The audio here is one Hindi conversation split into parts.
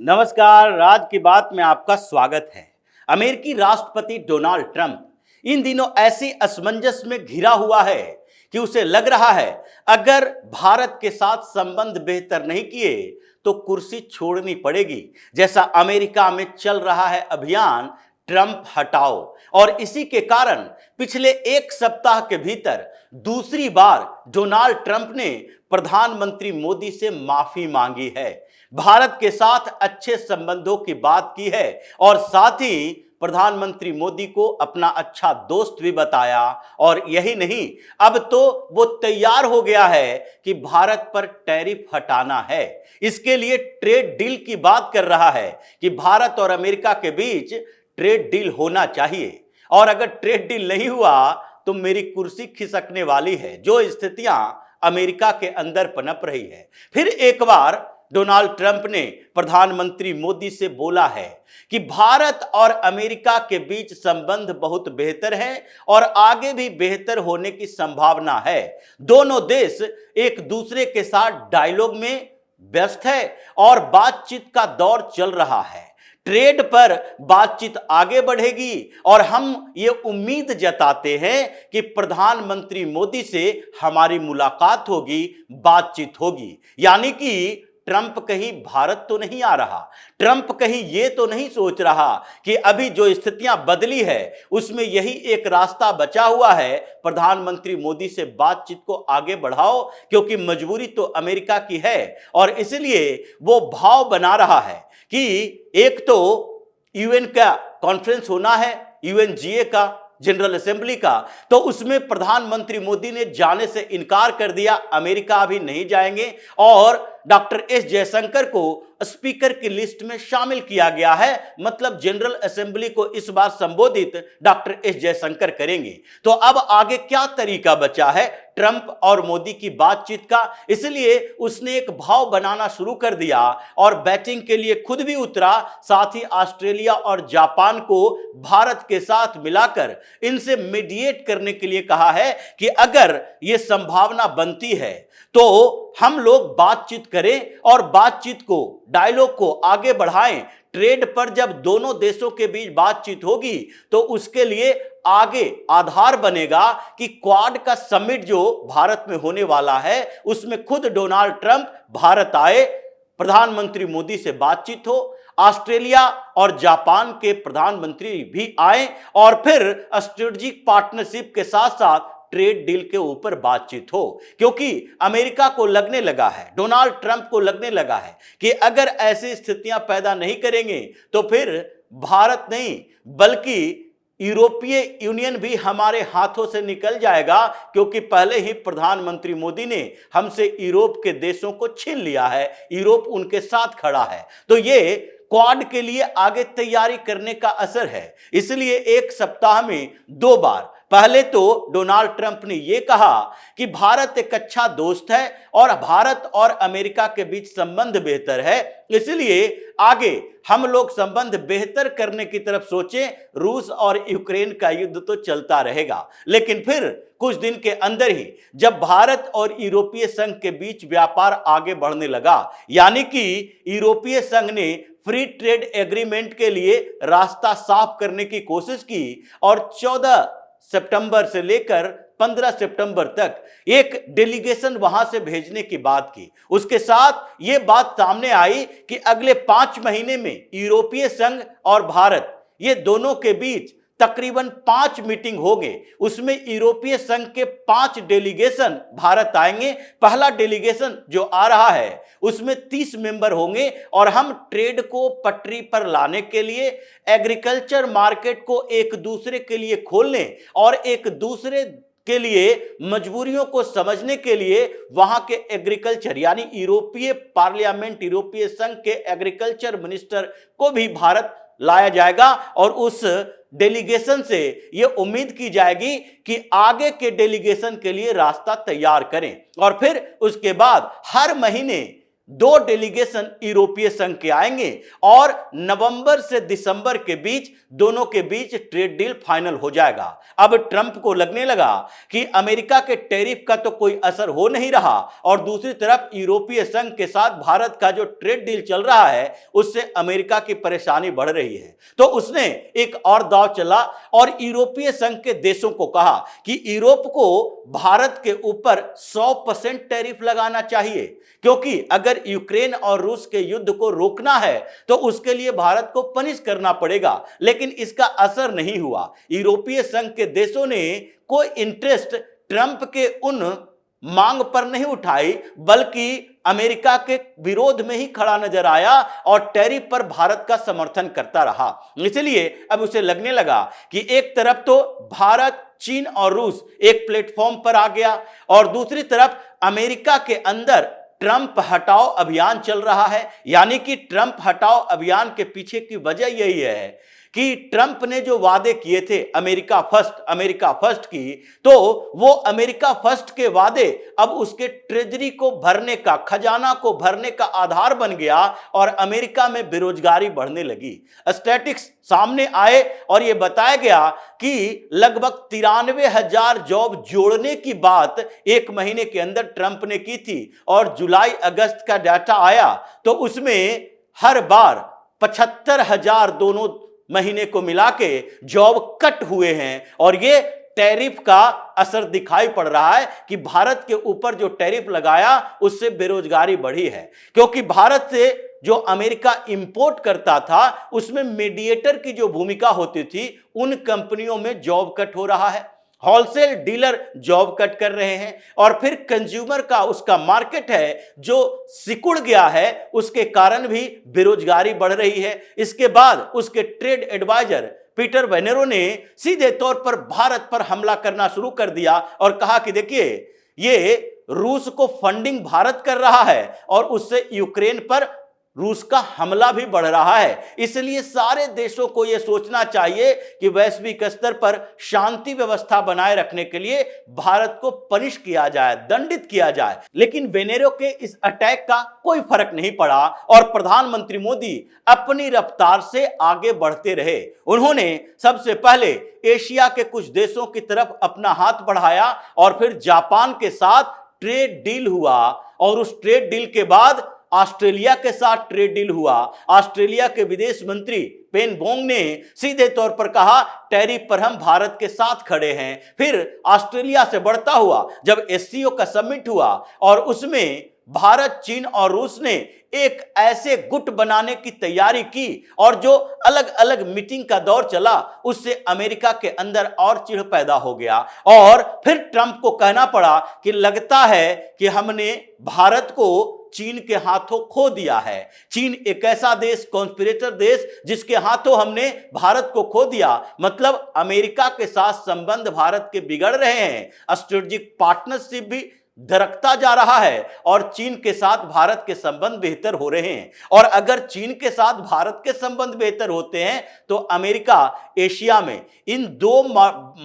नमस्कार, राज की बात में आपका स्वागत है। अमेरिकी राष्ट्रपति डोनाल्ड ट्रंप इन दिनों ऐसी असमंजस में घिरा हुआ है कि उसे लग रहा है अगर भारत के साथ संबंध बेहतर नहीं किए तो कुर्सी छोड़नी पड़ेगी। जैसा अमेरिका में चल रहा है अभियान ट्रंप हटाओ, और इसी के कारण पिछले एक सप्ताह के भीतर दूसरी बार डोनाल्ड ट्रंप ने प्रधानमंत्री मोदी से माफी मांगी है, भारत के साथ अच्छे संबंधों की बात की है और साथ ही प्रधानमंत्री मोदी को अपना अच्छा दोस्त भी बताया। और यही नहीं, अब तो वो तैयार हो गया है कि भारत पर टैरिफ हटाना है। इसके लिए ट्रेड डील की बात कर रहा है कि भारत और अमेरिका के बीच ट्रेड डील होना चाहिए, और अगर ट्रेड डील नहीं हुआ तो मेरी कुर्सी खिसकने वाली है, जो स्थितियां अमेरिका के अंदर पनप रही है। फिर एक बार डोनाल्ड ट्रंप ने प्रधानमंत्री मोदी से बोला है कि भारत और अमेरिका के बीच संबंध बहुत बेहतर है और आगे भी बेहतर होने की संभावना है। दोनों देश एक दूसरे के साथ डायलॉग में व्यस्त है और बातचीत का दौर चल रहा है। ट्रेड पर बातचीत आगे बढ़ेगी और हम ये उम्मीद जताते हैं कि प्रधानमंत्री मोदी से हमारी मुलाकात होगी, बातचीत होगी। यानी कि ट्रंप कहीं भारत तो नहीं आ रहा, ट्रंप कहीं ये तो नहीं सोच रहा कि अभी जो स्थितियां बदली है उसमें यही एक रास्ता बचा हुआ है, प्रधानमंत्री मोदी से बातचीत को आगे बढ़ाओ, क्योंकि मजबूरी तो अमेरिका की है। और इसलिए वो भाव बना रहा है कि एक तो यूएन का कॉन्फ्रेंस होना है, यूएनजीए का, जनरल असेंबली का, तो उसमें प्रधानमंत्री मोदी ने जाने से इनकार कर दिया, अमेरिका अभी नहीं जाएंगे, और डॉक्टर एस जयशंकर को स्पीकर की लिस्ट में शामिल किया गया है। मतलब जनरल असेंबली को इस बार संबोधित डॉक्टर एस जयशंकर करेंगे। तो अब आगे क्या तरीका बचा है ट्रंप और मोदी की बातचीत का, इसलिए उसने एक भाव बनाना शुरू कर दिया और बैटिंग के लिए खुद भी उतरा, साथ ही ऑस्ट्रेलिया और जापान को भारत के साथ मिलाकर इनसे मीडिएट करने के लिए कहा है कि अगर ये संभावना बनती है तो हम लोग बातचीत करें और बातचीत को, डायलॉग को आगे बढ़ाएं। ट्रेड पर जब दोनों देशों के बीच बातचीत होगी तो उसके लिए आगे आधार बनेगा कि क्वाड का समिट जो भारत में होने वाला है उसमें खुद डोनाल्ड ट्रंप भारत आए, प्रधानमंत्री मोदी से बातचीत हो, ऑस्ट्रेलिया और जापान के प्रधानमंत्री भी आए और फिर स्ट्रेटेजिक पार्टनरशिप के साथ साथ ट्रेड डील के ऊपर बातचीत हो। क्योंकि अमेरिका को लगने लगा है, डोनाल्ड ट्रंप को लगने लगा है कि अगर ऐसी स्थितियां पैदा नहीं करेंगे तो फिर भारत नहीं बल्कि यूरोपीय यूनियन भी हमारे हाथों से निकल जाएगा, क्योंकि पहले ही प्रधानमंत्री मोदी ने हमसे यूरोप के देशों को छीन लिया है, यूरोप उनके साथ खड़ा है। तो ये क्वाड के लिए आगे तैयारी करने का असर है। इसलिए एक सप्ताह में 2 बार, पहले तो डोनाल्ड ट्रंप ने यह कहा कि भारत एक अच्छा दोस्त है और भारत और अमेरिका के बीच संबंध बेहतर है, इसलिए आगे हम लोग संबंध बेहतर करने की तरफ सोचें। रूस और यूक्रेन का युद्ध तो चलता रहेगा, लेकिन फिर कुछ दिन के अंदर ही जब भारत और यूरोपीय संघ के बीच व्यापार आगे बढ़ने लगा, यानी कि यूरोपीय संघ ने फ्री ट्रेड एग्रीमेंट के लिए रास्ता साफ करने की कोशिश की और 14 सितंबर से लेकर 15 सितंबर तक एक डेलीगेशन वहां से भेजने की बात की। उसके साथ यह बात सामने आई कि अगले 5 महीने में यूरोपीय संघ और भारत ये दोनों के बीच तकरीबन 5 मीटिंग होंगे। उसमें यूरोपीय संघ के 5 डेलीगेशन भारत आएंगे। पहला डेलीगेशन जो आ रहा है उसमें 30 मेंबर होंगे और हम ट्रेड को पटरी पर लाने के लिए, एग्रीकल्चर मार्केट को एक दूसरे के लिए खोलने और एक दूसरे के लिए मजबूरियों को समझने के लिए वहां के एग्रीकल्चर यानी यूरोपीय पार्लियामेंट, यूरोपीय संघ के एग्रीकल्चर मिनिस्टर को भी भारत लाया जाएगा। और उस डेलीगेशन से यह उम्मीद की जाएगी कि आगे के डेलीगेशन के लिए रास्ता तैयार करें। और फिर उसके बाद हर महीने 2 डेलीगेशन यूरोपीय संघ के आएंगे और नवंबर से दिसंबर के बीच दोनों के बीच ट्रेड डील फाइनल हो जाएगा। अब ट्रंप को लगने लगा कि अमेरिका के टैरिफ का तो कोई असर हो नहीं रहा और दूसरी तरफ यूरोपीय संघ के साथ भारत का जो ट्रेड डील चल रहा है उससे अमेरिका की परेशानी बढ़ रही है। तो उसने एक और दांव चला और यूरोपीय संघ के देशों को कहा कि यूरोप को भारत के ऊपर 100% टैरिफ लगाना चाहिए, क्योंकि अगर यूक्रेन और रूस के युद्ध को रोकना है तो उसके लिए भारत को पनिश करना पड़ेगा। लेकिन इसका असर नहीं हुआ। यूरोपीय संघ के देशों ने कोई इंटरेस्ट ट्रंप के उन मांग पर नहीं उठाई, बल्कि अमेरिका के विरोध में ही खड़ा नजर आया और टैरिफ पर भारत का समर्थन करता रहा। इसलिए अब उसे लगने लगा कि एक तरफ तो भारत, चीन और रूस एक प्लेटफॉर्म पर आ गया और दूसरी तरफ अमेरिका के अंदर ट्रंप हटाओ अभियान चल रहा है। यानी कि ट्रंप हटाओ अभियान के पीछे की वजह यही है कि ट्रंप ने जो वादे किए थे अमेरिका फर्स्ट की, तो वो अमेरिका फर्स्ट के वादे अब उसके ट्रेजरी को भरने का, खजाना को भरने का आधार बन गया और अमेरिका में बेरोजगारी बढ़ने लगी। स्टैटिस्टिक्स सामने आए और यह बताया गया कि लगभग 93,000 जॉब जोड़ने की बात 1 महीने के अंदर ट्रंप ने की थी और जुलाई अगस्त का डाटा आया तो उसमें हर बार 75,000 दोनों महीने को मिला के जॉब कट हुए हैं। और ये टैरिफ का असर दिखाई पड़ रहा है कि भारत के ऊपर जो टैरिफ लगाया उससे बेरोजगारी बढ़ी है, क्योंकि भारत से जो अमेरिका इंपोर्ट करता था उसमें मीडिएटर की जो भूमिका होती थी उन कंपनियों में जॉब कट हो रहा है। होलसेल डीलर जॉब कट कर रहे हैं और फिर कंज्यूमर का उसका मार्केट है जो सिकुड़ गया है, उसके कारण भी बेरोजगारी बढ़ रही है। इसके बाद उसके ट्रेड एडवाइजर पीटर वेनेरो ने सीधे तौर पर भारत पर हमला करना शुरू कर दिया और कहा कि देखिए, ये रूस को फंडिंग भारत कर रहा है और उससे यूक्रेन पर रूस का हमला भी बढ़ रहा है। इसलिए सारे देशों को यह सोचना चाहिए कि वैश्विक स्तर पर शांति व्यवस्था बनाए रखने के लिए भारत को पनिश किया जाए, दंडित किया जाए। लेकिन वेनेरो के इस अटैक का कोई फर्क नहीं पड़ा और प्रधानमंत्री मोदी अपनी रफ्तार से आगे बढ़ते रहे। उन्होंने सबसे पहले एशिया के कुछ देशों की तरफ अपना हाथ बढ़ाया और फिर जापान के साथ ट्रेड डील हुआ और उस ट्रेड डील के बाद ऑस्ट्रेलिया के साथ ट्रेड डील हुआ। ऑस्ट्रेलिया के विदेश मंत्री पेन बोंग ने सीधे तौर पर कहा टैरिफ पर हम भारत के साथ खड़े हैं। फिर ऑस्ट्रेलिया से बढ़ता हुआ जब एससीओ का समिट हुआ और उसमें भारत, चीन और रूस ने एक ऐसे गुट बनाने की तैयारी की और जो अलग अलग मीटिंग का दौर चला उससे अमेरिका के अंदर और चिढ़ पैदा हो गया और फिर ट्रंप को कहना पड़ा कि लगता है कि हमने भारत को चीन के हाथों खो दिया है। चीन एक ऐसा देश, कॉन्स्पिरेटर देश, जिसके हाथों हमने भारत को खो दिया। मतलब अमेरिका के साथ संबंध भारत के बिगड़ रहे हैं, स्ट्रेटेजिक पार्टनरशिप भी दरकता जा रहा है और चीन के साथ भारत के संबंध बेहतर हो रहे हैं। और अगर चीन के साथ भारत के संबंध बेहतर होते हैं तो अमेरिका एशिया में इन दो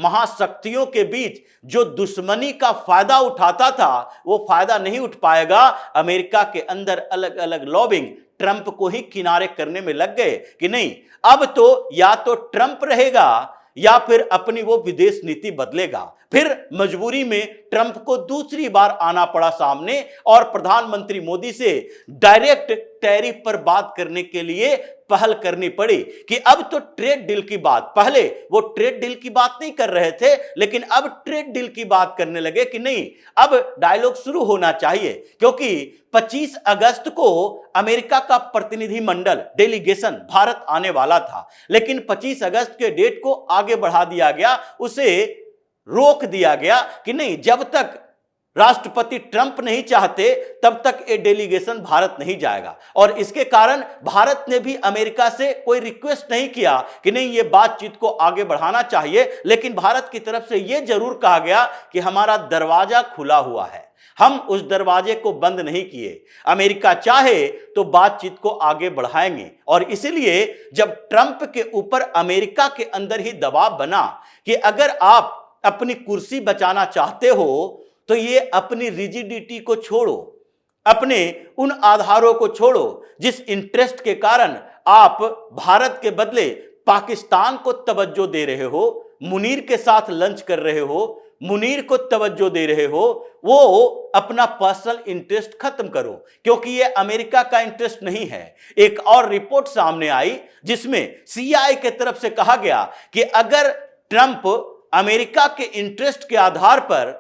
महाशक्तियों के बीच जो दुश्मनी का फायदा उठाता था वो फायदा नहीं उठ पाएगा। अमेरिका के अंदर अलग अलग लॉबिंग ट्रंप को ही किनारे करने में लग गए कि नहीं, अब तो या तो ट्रंप रहेगा या फिर अपनी वो विदेश नीति बदलेगा। फिर मजबूरी में ट्रंप को दूसरी बार आना पड़ा सामने और प्रधानमंत्री मोदी से डायरेक्ट टैरिफ पर बात करने के लिए पहल करनी पड़ी कि अब तो ट्रेड डील की बात, पहले वो ट्रेड डील की बात नहीं कर रहे थे लेकिन अब ट्रेड डील की बात करने लगे कि नहीं, अब डायलॉग शुरू होना चाहिए। क्योंकि 25 अगस्त को अमेरिका का प्रतिनिधि मंडल, डेलीगेशन भारत आने वाला था, लेकिन 25 अगस्त के डेट को आगे बढ़ा दिया गया, उसे रोक दिया गया कि नहीं, जब तक राष्ट्रपति ट्रंप नहीं चाहते तब तक ये डेलीगेशन भारत नहीं जाएगा। और इसके कारण भारत ने भी अमेरिका से कोई रिक्वेस्ट नहीं किया कि नहीं ये बातचीत को आगे बढ़ाना चाहिए, लेकिन भारत की तरफ से यह जरूर कहा गया कि हमारा दरवाजा खुला हुआ है, हम उस दरवाजे को बंद नहीं किए, अमेरिका चाहे तो बातचीत को आगे बढ़ाएंगे। और इसलिए जब ट्रंप के ऊपर अमेरिका के अंदर ही दबाव बना कि अगर आप अपनी कुर्सी बचाना चाहते हो तो ये अपनी रिजिडिटी को छोड़ो, अपने उन आधारों को छोड़ो जिस इंटरेस्ट के कारण आप भारत के बदले पाकिस्तान को तवज्जो दे रहे हो, मुनीर के साथ लंच कर रहे हो, मुनीर को तवज्जो दे रहे हो, वो अपना पर्सनल इंटरेस्ट खत्म करो, क्योंकि ये अमेरिका का इंटरेस्ट नहीं है। एक और रिपोर्ट सामने आई जिसमें सीआईए के तरफ से कहा गया कि अगर ट्रंप अमेरिका के इंटरेस्ट के आधार पर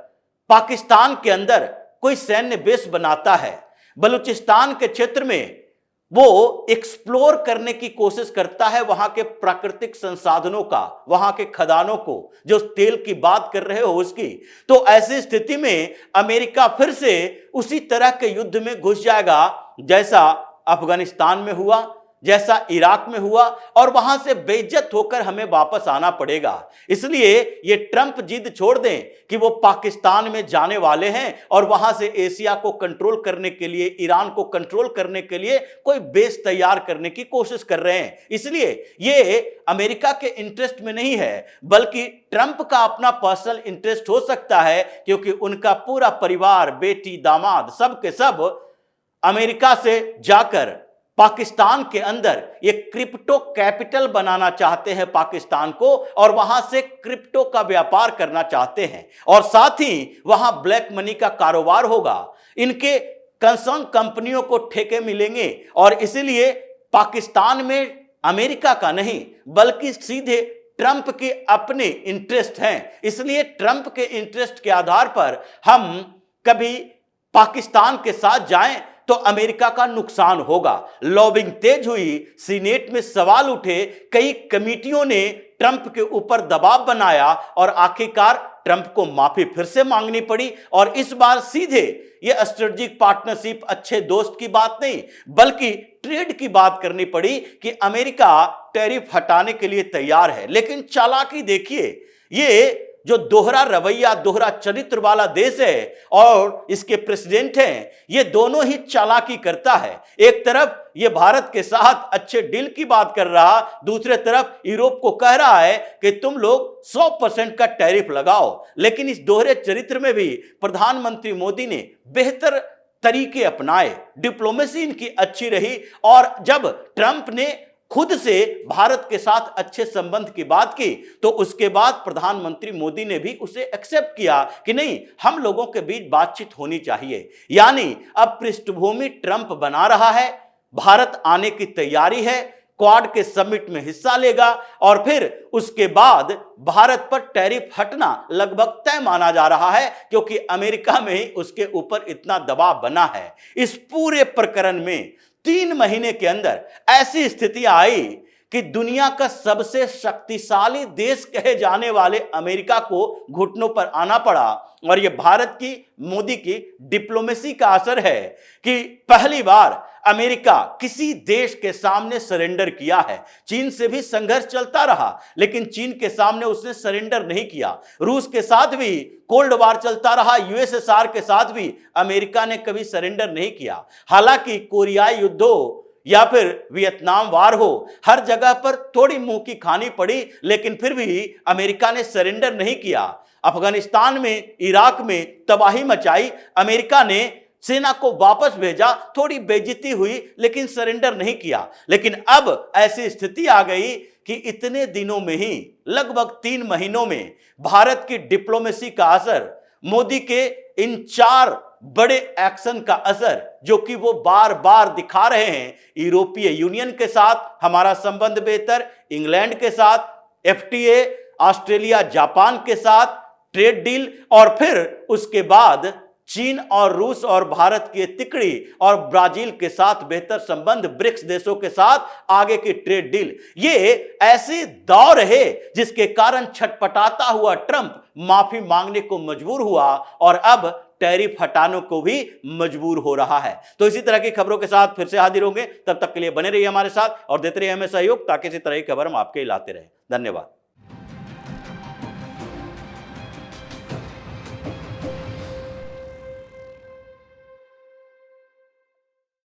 पाकिस्तान के अंदर कोई सैन्य बेस बनाता है, बलूचिस्तान के क्षेत्र में वो एक्सप्लोर करने की कोशिश करता है वहां के प्राकृतिक संसाधनों का, वहां के खदानों को, जो तेल की बात कर रहे हो उसकी, तो ऐसी स्थिति में अमेरिका फिर से उसी तरह के युद्ध में घुस जाएगा जैसा अफगानिस्तान में हुआ, जैसा इराक में हुआ, और वहां से बेइज्जत होकर हमें वापस आना पड़ेगा। इसलिए ये ट्रंप जिद छोड़ दें कि वो पाकिस्तान में जाने वाले हैं और वहां से एशिया को कंट्रोल करने के लिए, ईरान को कंट्रोल करने के लिए कोई बेस तैयार करने की कोशिश कर रहे हैं। इसलिए ये अमेरिका के इंटरेस्ट में नहीं है, बल्कि ट्रंप का अपना पर्सनल इंटरेस्ट हो सकता है, क्योंकि उनका पूरा परिवार, बेटी, दामाद, सब के सब अमेरिका से जाकर पाकिस्तान के अंदर एक क्रिप्टो कैपिटल बनाना चाहते हैं पाकिस्तान को, और वहां से क्रिप्टो का व्यापार करना चाहते हैं, और साथ ही वहां ब्लैक मनी का कारोबार होगा। इनके कंसर्न कंपनियों को ठेके मिलेंगे, और इसीलिए पाकिस्तान में अमेरिका का नहीं बल्कि सीधे ट्रंप के अपने इंटरेस्ट हैं। इसलिए ट्रंप के इंटरेस्ट के आधार पर हम कभी पाकिस्तान के साथ जाएं तो अमेरिका का नुकसान होगा। लॉबिंग तेज हुई, सीनेट में सवाल उठे, कई कमेटियों ने ट्रंप के ऊपर दबाव बनाया, और आखिरकार ट्रंप को माफी फिर से मांगनी पड़ी। और इस बार सीधे ये स्ट्रेटेजिक पार्टनरशिप, अच्छे दोस्त की बात नहीं बल्कि ट्रेड की बात करनी पड़ी कि अमेरिका टैरिफ हटाने के लिए तैयार है। लेकिन चालाकी देखिए, ये जो दोहरा रवैया, दोहरा चरित्र वाला देश है और इसके प्रेसिडेंट हैं, ये दोनों ही चालाकी करता है। एक तरफ ये भारत के साथ अच्छे डील की बात कर रहा, दूसरे तरफ यूरोप को कह रहा है कि तुम लोग 100% का टैरिफ लगाओ। लेकिन इस दोहरे चरित्र में भी प्रधानमंत्री मोदी ने बेहतर तरीके अपनाए, डिप्लोमेसी इनकी अच्छी रही, और जब ट्रंप ने खुद से भारत के साथ अच्छे संबंध की बात की तो उसके बाद प्रधानमंत्री मोदी ने भी उसे एक्सेप्ट किया कि नहीं, हम लोगों के बीच बातचीत होनी चाहिए। यानी अब पृष्ठभूमि ट्रंप बना रहा है, भारत आने की तैयारी है, क्वाड के समिट में हिस्सा लेगा, और फिर उसके बाद भारत पर टैरिफ हटना लगभग तय माना जा रहा है, क्योंकि अमेरिका में ही उसके ऊपर इतना दबाव बना है। इस पूरे प्रकरण में 3 महीने के अंदर ऐसी स्थिति आई कि दुनिया का सबसे शक्तिशाली देश कहे जाने वाले अमेरिका को घुटनों पर आना पड़ा। और यह भारत की, मोदी की डिप्लोमेसी का असर है कि पहली बार अमेरिका किसी देश के सामने सरेंडर किया है। चीन से भी संघर्ष चलता रहा, लेकिन चीन के सामने उसने सरेंडर नहीं किया। रूस के साथ भी कोल्ड वार चलता रहा, यूएसएसआर के साथ भी अमेरिका ने कभी सरेंडर नहीं किया। हालांकि कोरियाई युद्ध हो या फिर वियतनाम वार हो, हर जगह पर थोड़ी मुंह की खानी पड़ी, लेकिन फिर भी अमेरिका ने सरेंडर नहीं किया। अफगानिस्तान में, इराक में तबाही मचाई, अमेरिका ने सेना को वापस भेजा, थोड़ी बेइज्जती हुई, लेकिन सरेंडर नहीं किया। लेकिन अब ऐसी स्थिति आ गई कि इतने दिनों में ही, लगभग 3 महीनों में, भारत की डिप्लोमेसी का असर, मोदी के इन 4 बड़े एक्शन का असर, जो कि वो बार बार दिखा रहे हैं, यूरोपीय यूनियन के साथ हमारा संबंध बेहतर, इंग्लैंड के साथ एफटीए, ऑस्ट्रेलिया जापान के साथ ट्रेड डील, और फिर उसके बाद चीन और रूस और भारत की तिकड़ी और ब्राजील के साथ बेहतर संबंध, ब्रिक्स देशों के साथ आगे की ट्रेड डील। ये ऐसे दौर है जिसके कारण छटपटाता हुआ ट्रंप माफी मांगने को मजबूर हुआ, और अब टैरिफ हटाने को भी मजबूर हो रहा है। तो इसी तरह की खबरों के साथ फिर से हाजिर होंगे, तब तक के लिए बने रहिए हमारे साथ और देते रहिए हमें सहयोग, ताकि इसी तरह की खबर हम आपके लाते रहे। धन्यवाद।